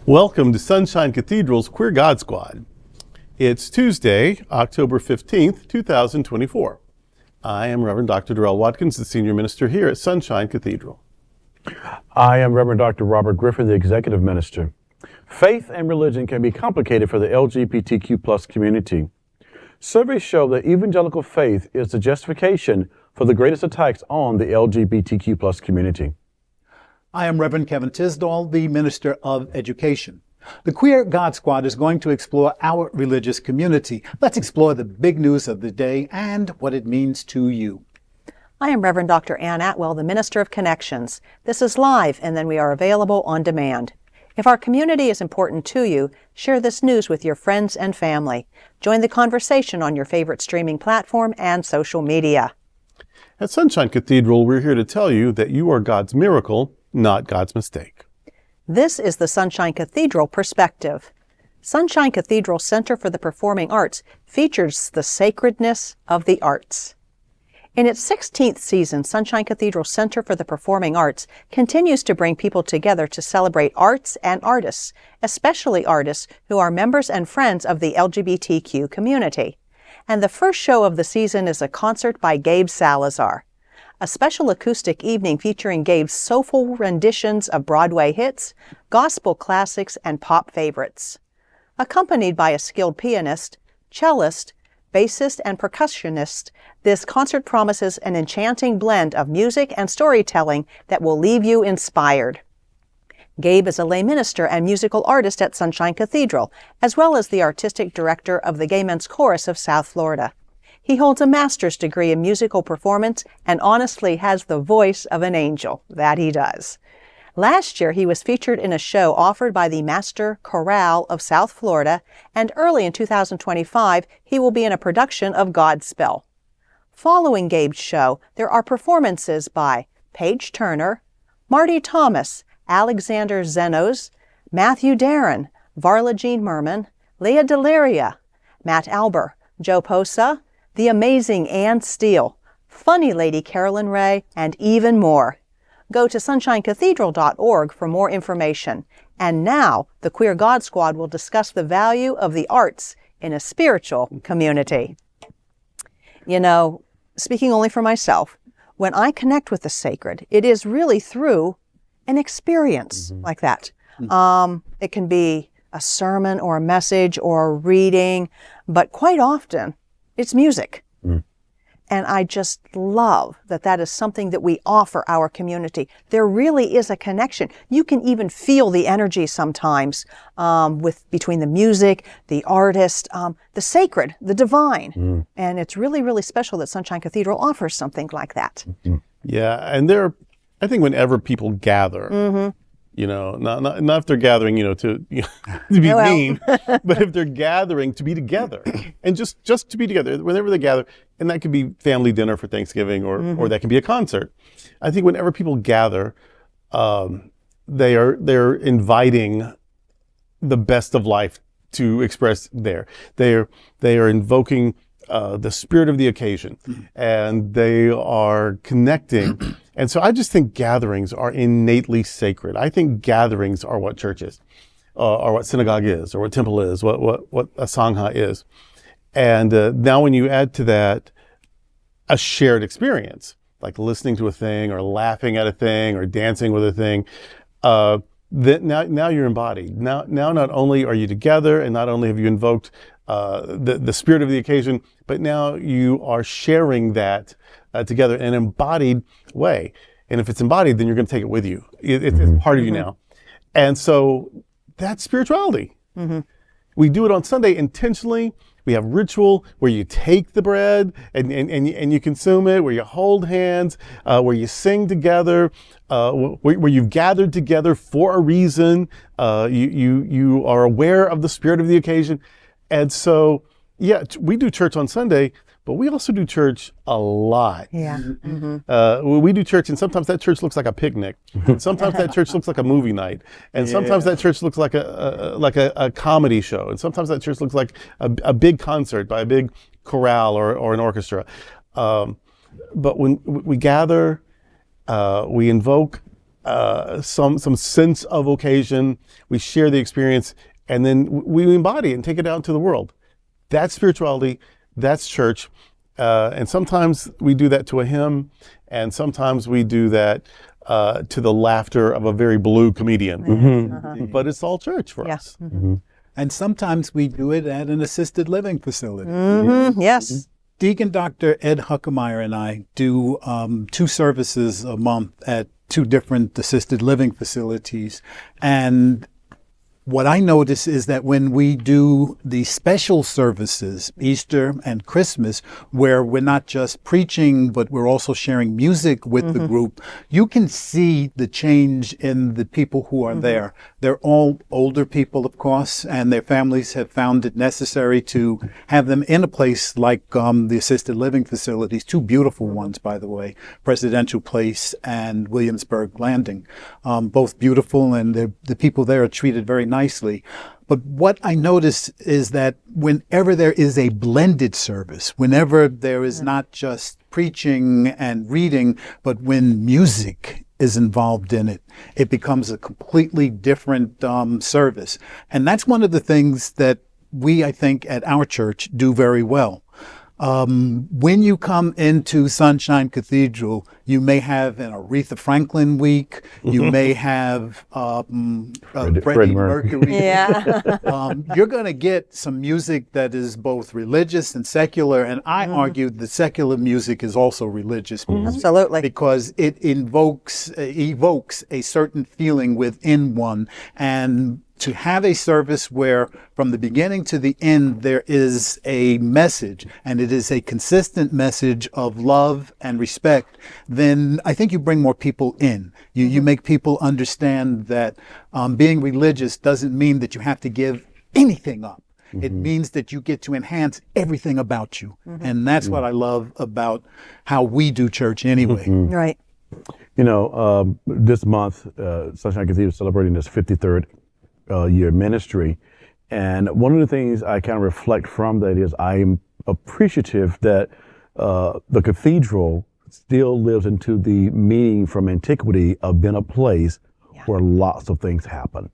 Welcome to Sunshine Cathedral's Queer God Squad. It's Tuesday, October 15th, 2024. I am Reverend Dr. Darrell Watkins, the Senior Minister here at Sunshine Cathedral. I am Reverend Dr. Robert Griffin, the Executive Minister. Faith and religion can be complicated for the LGBTQ+ community. Surveys show that evangelical faith is the justification for the greatest attacks on the LGBTQ+ community. I am Reverend Kevin Tisdall, the Minister of Education. The Queer God Squad is going to explore our religious community. Let's explore the big news of the day and what it means to you. I am Reverend Dr. Ann Atwell, the Minister of Connections. This is live, and then we are available on demand. If our community is important to you, share this news with your friends and family. Join the conversation on your favorite streaming platform and social media. At Sunshine Cathedral, we're here to tell you that you are God's miracle, not God's mistake. This is the Sunshine Cathedral perspective. Sunshine Cathedral Center for the Performing Arts features the sacredness of the arts. In its 16th season, Sunshine Cathedral Center for the Performing Arts continues to bring people together to celebrate arts and artists, especially artists who are members and friends of the LGBTQ community. And the first show of the season is a concert by Gabe Salazar, a special acoustic evening featuring Gabe's soulful renditions of Broadway hits, gospel classics, and pop favorites. Accompanied by a skilled pianist, cellist, bassist, and percussionist, this concert promises an enchanting blend of music and storytelling that will leave you inspired. Gabe is a lay minister and musical artist at Sunshine Cathedral, as well as the artistic director of the Gay Men's Chorus of South Florida. He holds a master's degree in musical performance and honestly has the voice of an angel. That he does. Last year, he was featured in a show offered by the Master Chorale of South Florida, and early in 2025, he will be in a production of Godspell. Following Gabe's show, there are performances by Paige Turner, Marty Thomas, Alexander Zenoz, Matthew Darren, Varla Jean Merman, Lea DeLaria, Matt Alber, Joe Posa, the amazing Anne Steele, funny lady Caroline Rhea, and even more. Go to sunshinecathedral.org for more information. And now, the Queer God Squad will discuss the value of the arts in a spiritual community. You know, speaking only for myself, when I connect with the sacred, it is really through an experience like that. It can be a sermon or a message or a reading, but quite often it's music. And I just love that that is something that we offer our community. There really is a connection. You can even feel the energy sometimes between the music, the artist, the sacred, the divine. And it's really, really special that Sunshine Cathedral offers something like that. Yeah, and I think whenever people gather, you know, not if they're gathering, you know, to be mean, but if they're gathering to be together and just to be together, whenever they gather, and that could be family dinner for Thanksgiving or that can be a concert. I think whenever people gather, they're inviting the best of life to express there. They are invoking the spirit of the occasion, and they are connecting. And so I just think gatherings are innately sacred. I think gatherings are what church is, or what synagogue is, or what temple is, what a sangha is. And now when you add to that a shared experience, like listening to a thing, or laughing at a thing, or dancing with a thing, then now you're embodied. Now not only are you together, and not only have you invoked the spirit of the occasion, but now you are sharing that together in an embodied way. And if it's embodied, then you're going to take it with you. It's part of you now. And so that's spirituality. We do it on Sunday intentionally. We have ritual where you take the bread and you consume it, where you hold hands, where you sing together, where you've gathered together for a reason. You are aware of the spirit of the occasion. And so, yeah, we do church on Sunday, but we also do church a lot. Yeah. We do church, and sometimes that church looks like a picnic. And sometimes that church looks like a movie night. And sometimes that church looks like a comedy show. And sometimes that church looks like a big concert by a big chorale or an orchestra. But when we gather, we invoke some sense of occasion. We share the experience, and then we embody it and take it out into the world. That's spirituality. That's church. And sometimes we do that to a hymn, and sometimes we do that to the laughter of a very blue comedian. But it's all church for us. And sometimes we do it at an assisted living facility. Yes. Deacon Dr. Ed Huckemeyer and I do 2 services a month at 2 different assisted living facilities. And what I notice is that when we do the special services, Easter and Christmas, where we're not just preaching, but we're also sharing music with the group, you can see the change in the people who are there. They're all older people, of course, and their families have found it necessary to have them in a place like the assisted living facilities, 2 beautiful ones, by the way, Presidential Place and Williamsburg Landing. Both beautiful, and the people there are treated very nicely. But what I notice is that whenever there is a blended service, whenever there is not just preaching and reading, but when music is involved in it, it becomes a completely different service. And that's one of the things that we, I think, at our church do very well. When you come into Sunshine Cathedral, you may have an Aretha Franklin week. You may have Freddie Mercury. You're going to get some music that is both religious and secular, and I argue that secular music is also religious music. Absolutely. Because it evokes a certain feeling within one, and to have a service where from the beginning to the end there is a message, and it is a consistent message of love and respect, then I think you bring more people in. You make people understand that being religious doesn't mean that you have to give anything up. It means that you get to enhance everything about you. And that's what I love about how we do church anyway. Right. You know, this month, Sunshine Cathedral is celebrating its 53rd year ministry. And one of the things I kind of reflect from that is I am appreciative that the cathedral still lives into the meaning from antiquity of being a place where lots of things happen.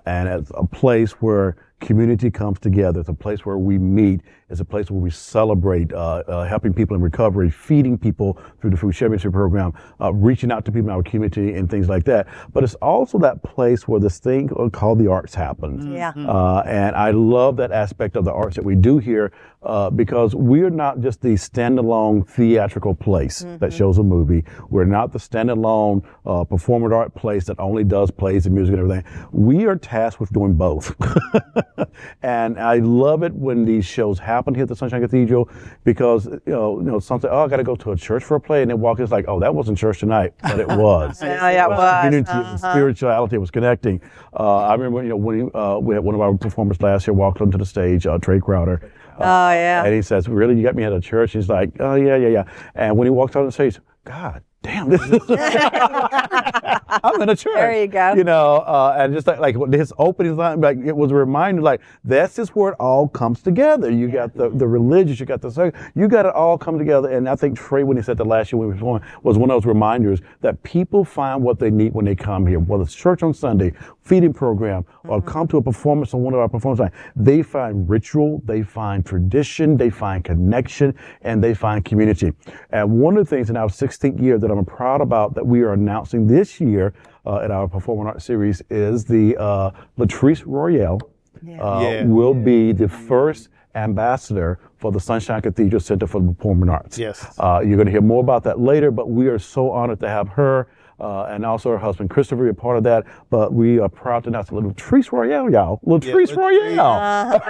And it's a place where community comes together. It's a place where we meet. It's a place where we celebrate helping people in recovery, feeding people through the food sharing program, reaching out to people in our community and things like that. But it's also that place where this thing called the arts happens. And I love that aspect of the arts that we do here because we're not just the standalone theatrical place that shows a movie. We're not the standalone performing art place that only does plays and music and everything. We are tasked with doing both. And I love it when these shows happen here at the Sunshine Cathedral because, you know, something, I got to go to a church for a play, and then walk in, it's like, oh, that wasn't church tonight, but it was. It was. Community and spirituality was connecting. I remember, you know, when we had one of our performers last year walked onto the stage, Trey Crowder. And he says, really, you got me at a church? He's like, oh, yeah. And when he walked on the stage, God damn, this is I'm in a church. There you go. You know, and just like his opening line, like it was a reminder, like this is where it all comes together. You got the religious, you got the you got it all come together. And I think Trey, when he said that last year when we were performing, was one of those reminders that people find what they need when they come here, whether it's church on Sunday, feeding program, or come to a performance on one of our performances. They find ritual, they find tradition, they find connection, and they find community. And one of the things in our 16th year that I'm proud about that we are announcing this year at our Performing Arts Series is the Latrice Royale will be the first ambassador for the Sunshine Cathedral Center for the Performing Arts. Yes. You're going to hear more about that later, but we are so honored to have her and also her husband Christopher a part of that. But we are proud to announce Latrice Royale, y'all. Latrice Royale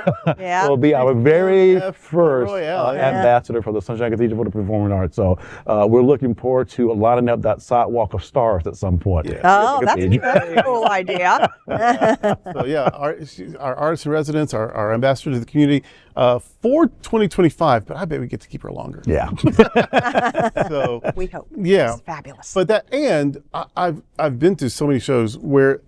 will be our very first ambassador for the Sunshine Cathedral for the Performing Arts. So we're looking forward to lining up that sidewalk of stars at some point. Oh, that's a cool idea. So yeah, our artists in residence, our ambassador to the community for 2025, but I bet we get to keep her longer. Yeah. So we hope. Yeah. It's fabulous. But that, and I've been to so many shows where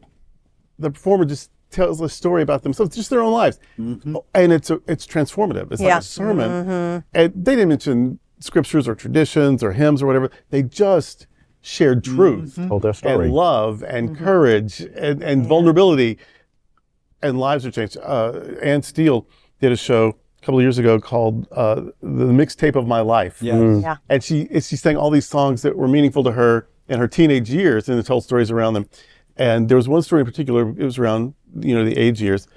the performer just tells a story about themselves, just their own lives, and it's transformative. It's like a sermon, and they didn't mention scriptures or traditions or hymns or whatever. They just shared truth Told their story. and love and courage and vulnerability, and lives are changed. Anne Steele did a show a couple of years ago called The Mixtape of My Life. Yeah. And she sang all these songs that were meaningful to her in her teenage years and told stories around them. And there was one story in particular, it was around, the age years.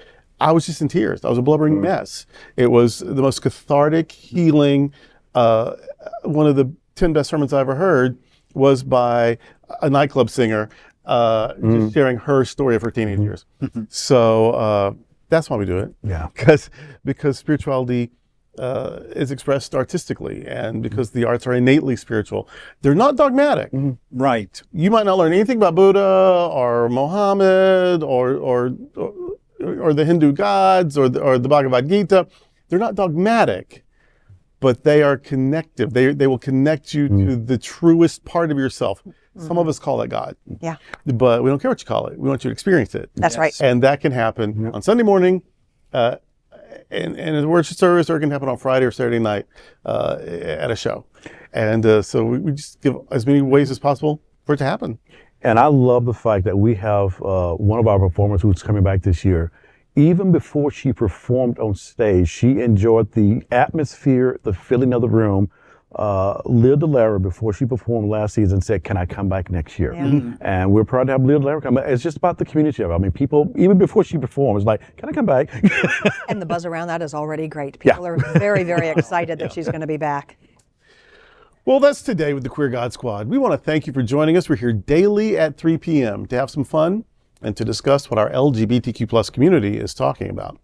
I was just in tears. I was a blubbering mess. It was the most cathartic, healing, one of the 10 best sermons I ever heard was by a nightclub singer, just sharing her story of her teenage years. So that's why we do it. Yeah. Because spirituality is expressed artistically, and because the arts are innately spiritual. They're not dogmatic. Right. You might not learn anything about Buddha or Mohammed or the Hindu gods or the Bhagavad Gita. They're not dogmatic, but they are connective. They will connect you to the truest part of yourself. Some of us call that God. Yeah. But we don't care what you call it. We want you to experience it. That's right. And that can happen on Sunday morning in a worship service, or it can happen on Friday or Saturday night at a show. And so we just give as many ways as possible for it to happen. And I love the fact that we have one of our performers who's coming back this year. Even before she performed on stage, she enjoyed the atmosphere, the feeling of the room. Lea DeLaria, before she performed last season, said, "Can I come back next year?" Yeah. And we're proud to have Lea DeLaria come back. It's just about the community of it. I mean, people, even before she performed, it's like, "Can I come back?" And the buzz around that is already great. People are very, very excited that she's going to be back. Well, that's today with the Queer God Squad. We want to thank you for joining us. We're here daily at 3 p.m. to have some fun and to discuss what our LGBTQ plus community is talking about.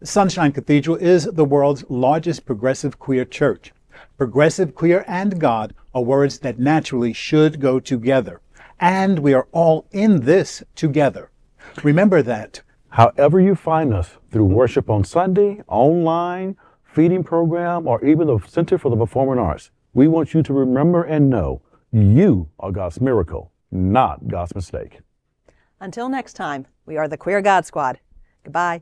Sunshine Cathedral is the world's largest progressive queer church. Progressive, queer, and God are words that naturally should go together. And we are all in this together. Remember that. However you find us, through worship on Sunday, online, feeding program, or even the Center for the Performing Arts, we want you to remember and know you are God's miracle, not God's mistake. Until next time, we are the Queer God Squad. Goodbye.